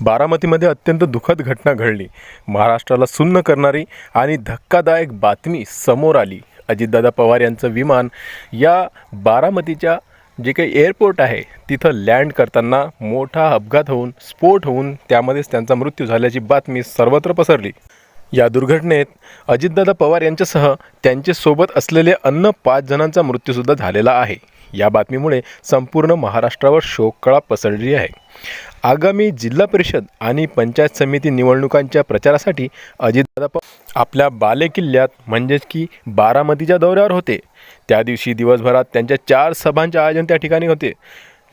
बारामतीमध्ये अत्यंत दुःखद घटना घडली। महाराष्ट्राला सुन्न करणारी आणि धक्कादायक बातमी समोर आली। अजितदादा पवार यांचं विमान या बारामतीच्या जे काही एअरपोर्ट आहे तिथं लँड करताना मोठा अपघात होऊन स्फोट होऊन त्यामध्येच त्यांचा मृत्यू झाल्याची बातमी सर्वत्र पसरली। या दुर्घटनेत अजितदादा पवार यांच्यासह त्यांचे सोबत असलेले अन्य 5 जणांचा मृत्यूसुद्धा झालेला आहे। या बातमीमुळे संपूर्ण महाराष्ट्रावर शोककळा पसरली आहे। आगामी जिल्हा परिषद आणि पंचायत समिती निवडणुकांच्या प्रचारासाठी अजितदादा पवार आपल्या बालेकिल्ल्यात म्हणजेच की बारामतीच्या दौऱ्यावर होते। त्या दिवशी दिवसभरात त्यांच्या 4 सभांचे आयोजन त्या ठिकाणी होते।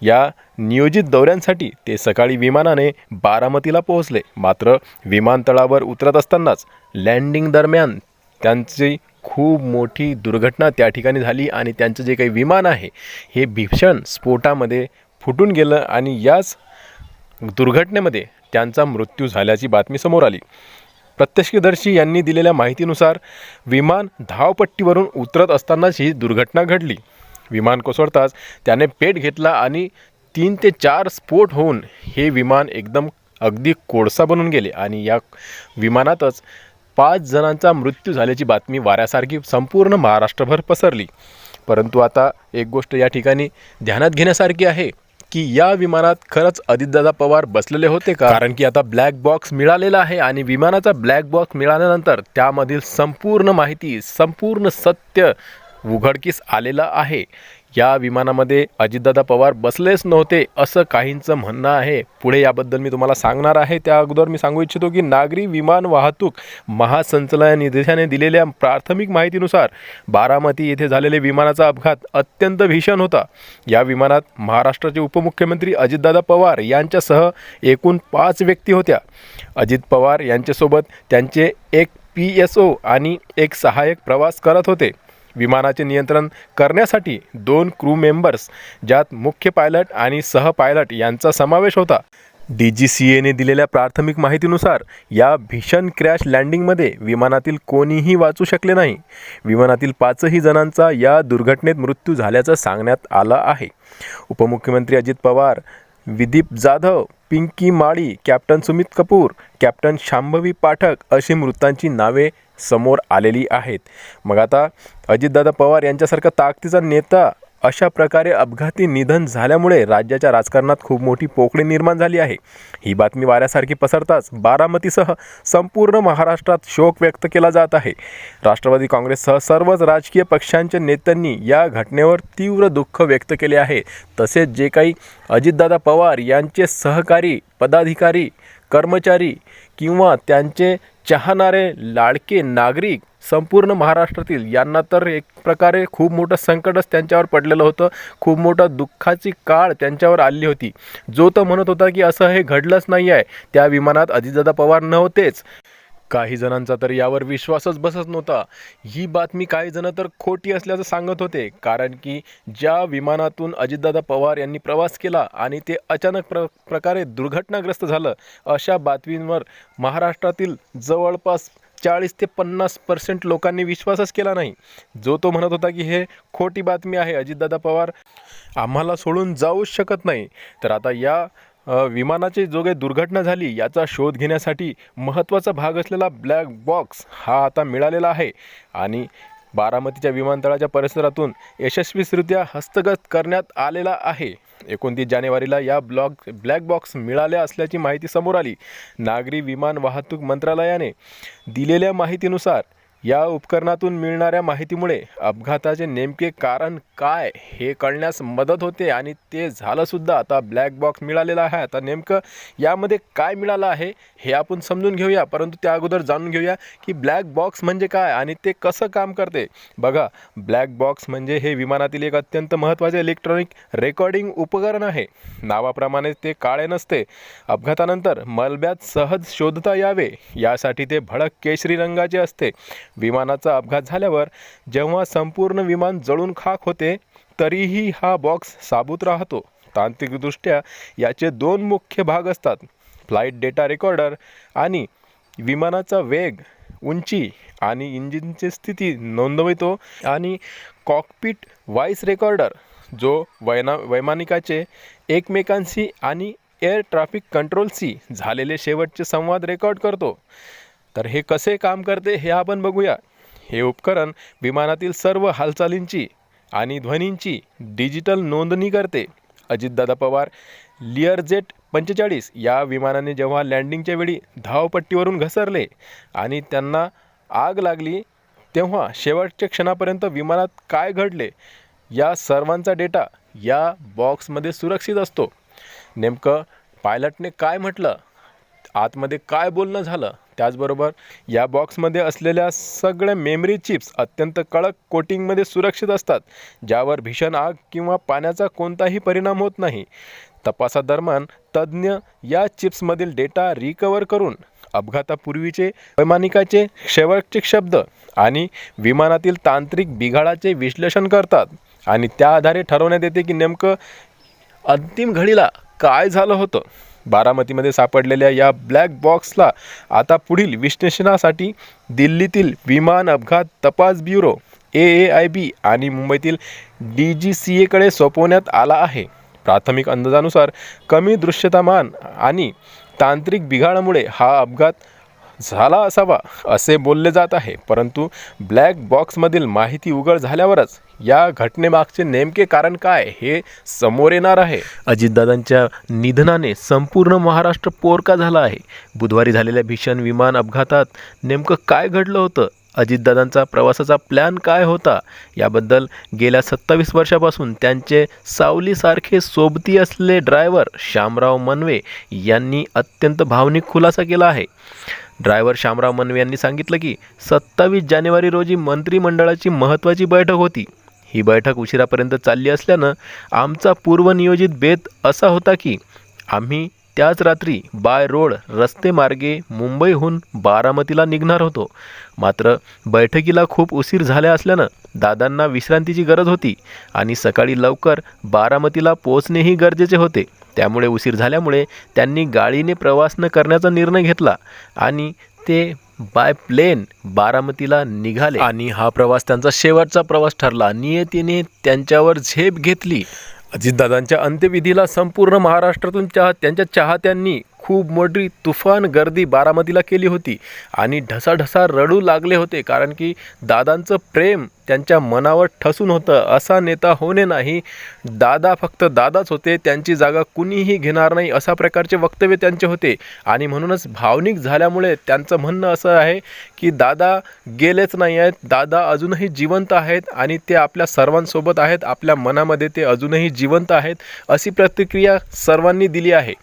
या नियोजित दौऱ्यांसाठी ते सकाळी विमानाने बारामतीला पोहोचले। मात्र विमानतळावर उतरत असतानाच लँडिंग दरम्यान त्यांची खूप मोठी दुर्घटना त्या ठिकाणी झाली आणि त्यांचं जे काही विमान आहे हे भीषण स्फोटामध्ये फुटून गेलं आणि याच दुर्घटनेमध्ये त्यांचा मृत्यू झाल्याची बातमी समोर आली। प्रत्यक्षदर्शी यांनी दिलेल्या माहितीनुसार विमान धावपट्टीवरून उतरत असतानाच ही दुर्घटना घडली। विमान कोसळताच त्याने पेट घेतला आणि 3 ते 4 स्फोट होऊन हे विमान एकदम अगदी कोळसा बनून गेले आणि या विमानातच 5 जणांचा मृत्यू झाल्याची बातमी वाऱ्यासारखी संपूर्ण महाराष्ट्रभर पसरली। परंतु आता एक गोष्ट या ठिकाणी ध्यानात घेण्यासारखी आहे की या विमानात खरंच अजितदादा पवार बसलेले होते का? कारण की आता ब्लॅक बॉक्स मिळालेला आहे आणि विमानाचा ब्लॅक बॉक्स मिळाल्यानंतर त्यामधील संपूर्ण माहिती संपूर्ण सत्य उघडकीस आलेलं आहे। या विमानामध्ये अजितदादा पवार बसलेच नव्हते असं काहींचं म्हणणं आहे। पुढे याबद्दल मी तुम्हाला सांगणार आहे। त्या अगोदर मी सांगू इच्छितो की नागरी विमान वाहतूक महासंचालनालयाने दिलेल्या प्राथमिक माहितीनुसार बारामती येथे झालेले विमानाचा अपघात अत्यंत भीषण होता। या विमानात महाराष्ट्राचे उपमुख्यमंत्री अजितदादा पवार यांच्यासह एकूण 5 व्यक्ती होत्या। अजित पवार यांच्यासोबत त्यांचे एक PSO आणि एक सहाय्यक प्रवास करत होते। विमानाचे नियंत्रण करण्यासाठी 2 क्रू मेंबर्स ज्यात मुख्य पायलट आणि सह पायलट यांचा समावेश होता। DGCAने दिलेल्या प्राथमिक माहितीनुसार या भीषण क्रॅश लँडिंगमध्ये विमानातील कोणीही वाचू शकले नाही। विमानातील 5ही जणांचा या दुर्घटनेत मृत्यू झाल्याचं सांगण्यात आलं आहे। उपमुख्यमंत्री अजित पवार, विदीप जाधव, पिंकी माळी, कॅप्टन सुमित कपूर, कॅप्टन शांभवी पाठक अशी मृतांची नावे समोर आलेली आहेत। मग आता अजितदादा पवार यांच्यासारखा ताकदीचा नेता अशा प्रकारे अपघाती निधन झाल्यामुळे राज्याच्या राजकारणात खूप मोठी पोकळी निर्माण झाली आहे। ही बातमी वाऱ्यासारखी पसरताच बारामतीसह संपूर्ण महाराष्ट्रात शोक व्यक्त केला जात आहे। राष्ट्रवादी काँग्रेससह सर्वच राजकीय पक्षांच्या नेत्यांनी या घटनेवर तीव्र दुःख व्यक्त केले आहे। तसेच जे काही अजितदादा पवार यांचे सहकारी, पदाधिकारी, कर्मचारी किंवा त्यांचे चाहणारे लाडके नागरिक संपूर्ण महाराष्ट्रातील यांना तर एक प्रकारे खूप मोठं संकटच त्यांच्यावर पडलेलं होतं। खूप मोठा दुःखाची काळ त्यांच्यावर आली होती। जो तो म्हणत होता की असं हे घडलंच नाही आहे, त्या विमानात अजितदादा पवार नव्हतेच। काही जणांचा तर यावर विश्वासच बसत नव्हता। ही बातमी काही जण तर खोटी असल्याचं सांगत होते, कारण की ज्या विमानातून अजितदादा पवार यांनी प्रवास केला आणि ते अचानक प्रकारे दुर्घटनाग्रस्त झालं, अशा बातमींवर महाराष्ट्रातील जवळपास 40 ते 50% लोकांनी विश्वासच केला नाही। जो तो म्हणत होता की हे खोटी बातमी आहे, अजितदादा पवार आम्हाला सोडून जाऊच शकत नाही। तर आता या विमानाची जो काही दुर्घटना झाली याचा शोध घेण्यासाठी महत्त्वाचा भाग असलेला ब्लॅक बॉक्स हा आता मिळालेला आहे आणि बारामतीच्या विमानतळाच्या परिसरातून यशस्वीरित्या हस्तगत करण्यात आलेला आहे। 29 जानेवारीला या ब्लॅक बॉक्स मिळाल्या असल्याची माहिती समोर आली। नागरी विमान वाहतूक मंत्रालयाने दिलेल्या माहितीनुसार या उपकरणातून मिळणाऱ्या माहितीमुळे अपघाताचे नेमके कारण काय हे कळण्यास मदत होते आणि ते झालंसुद्धा। आता ब्लॅक बॉक्स मिळालेला आहे। आता नेमकं यामध्ये काय मिळालं आहे हे आपण समजून घेऊया, परंतु त्या अगोदर जाणून घेऊया की ब्लॅक बॉक्स म्हणजे काय आणि ते कसं काम करते। बघा, ब्लॅक बॉक्स म्हणजे हे विमानातील एक अत्यंत महत्त्वाचे इलेक्ट्रॉनिक रेकॉर्डिंग उपकरण आहे। नावाप्रमाणे ते काळे नसते। अपघातानंतर मलब्यात सहज शोधता यावे यासाठी ते भडक केशरी रंगाचे असते। विमानाचा अपघात झाल्यावर जेव्हा संपूर्ण विमान जळून खाक होते तरीही हा बॉक्स साबूत राहतो। तांत्रिकदृष्ट्या याचे 2 मुख्य भाग असतात, फ्लाईट डेटा रेकॉर्डर आणि विमानाचा वेग, उंची आणि इंजिनची स्थिती नोंदवितो आणि कॉकपिट व्हॉइस रेकॉर्डर जो वैमानिकाचे एकमेकांशी आणि एअर ट्रॅफिक कंट्रोलशी झालेले शेवटचे संवाद रेकॉर्ड करतो. तर हे कसे काम करते हे आपण बघूया. हे उपकरण विमानातील सर्व हालचालींची आणि ध्वनींची डिजिटल नोंदणी करते. अजितदादा पवार लिअरजेट 45 या विमानाने जेव्हा लँडिंगच्या वेळी धावपट्टीवरून घसरले आणि त्यांना आग लागली, तेव्हा शेवटच्या क्षणापर्यंत विमानात काय घडले या सर्वांचा डेटा या बॉक्समध्ये सुरक्षित असतो. नेमकं पायलटने काय म्हटलं, आतमध्ये काय बोलणं झालं, त्याचबरोबर या बॉक्समध्ये असलेल्या सगळ्या मेमरी चिप्स अत्यंत कडक कोटिंगमध्ये सुरक्षित असतात, ज्यावर भीषण आग किंवा पाण्याचा कोणताही परिणाम होत नाही. तपासादरम्यान तज्ज्ञ या चिप्समधील डेटा रिकवर करून अपघातापूर्वीचे वैमानिकाचे शेवटचे शब्द आणि विमानातील तांत्रिक बिघाडाचे विश्लेषण करतात आणि त्या आधारे ठरवण्यात येते की नेमकं अंतिम घडीला काय झालं होतं. बारामतीमध्ये सापडलेल्या या ब्लॅक बॉक्सला आता पुढील विश्लेषणासाठी दिल्लीतील विमान अपघात तपास ब्युरो AAIB आणि मुंबईतील DGCAकडे सोपवण्यात आला आहे. प्राथमिक अंदाजानुसार कमी दृश्यतामान आणि तांत्रिक बिघाडामुळे हा अपघात झाला असावा असे बोलले जात आहे. परंतु ब्लॅक बॉक्समधील माहिती उघड झाल्यावरच या घटनेमागचे नेमके कारण काय हे समोर येणार आहे. अजितदादांच्या निधनाने संपूर्ण महाराष्ट्र पोरका झाला आहे. बुधवारी झालेल्या भीषण विमान अपघातात नेमकं काय घडलं होतं, अजितदादांचा प्रवासाचा प्लॅन काय होता, याबद्दल गेल्या 27 वर्षापासून त्यांचे सावलीसारखे सोबती असलेले ड्रायव्हर शामराव मनवे यांनी अत्यंत भावनिक खुलासा केला आहे. ड्रायव्हर शामराव मनवे यांनी सांगितलं की 27 जानेवारी रोजी मंत्रिमंडळाची महत्त्वाची बैठक होती. ही बैठक उशिरापर्यंत चालली असल्यानं आमचा पूर्वनियोजित बेत असा होता की आम्ही त्याच रात्री बाय रोड रस्तेमार्गे मुंबईहून बारामतीला निघणार होतो. मात्र बैठकीला खूप उशीर झाला असल्यानं दादांना विश्रांतीची गरज होती आणि सकाळी लवकर बारामतीला पोहोचणेही गरजेचे होते. त्यामुळे उशीर झाल्यामुळे त्यांनी गाडीने प्रवास न करण्याचा निर्णय घेतला आणि ते बाय प्लेन बारामतीला निघाले आणि हा प्रवास त्यांचा शेवटचा प्रवास ठरला. नियतीने त्यांच्यावर झेप घेतली. अजितदादांच्या अंत्यविधीला संपूर्ण महाराष्ट्रातून त्यांच्या चाहत्यांनी खूप मोठी तुफान गर्दी बारामतीला केली होती आणि ढसाढसा रडू लागले होते, कारण की दादांचं प्रेम त्यांच्या मनावर ठसून होतं. असा नेता होणे नाही, दादा फक्त दादाच होते, त्यांची जागा कुणीही घेणार नाही, अशा प्रकारचे वक्तव्य त्यांचे होते. आणि म्हणूनच भावनिक झाल्यामुळे त्यांचं म्हणणं असं आहे की दादा गेलेच नाही आहेत, दादा अजूनही जिवंत आहेत आणि ते आपल्या सर्वांसोबत आहेत, आपल्या मनामध्ये ते अजूनही जिवंत आहेत, अशी प्रतिक्रिया सर्वांनी दिली आहे.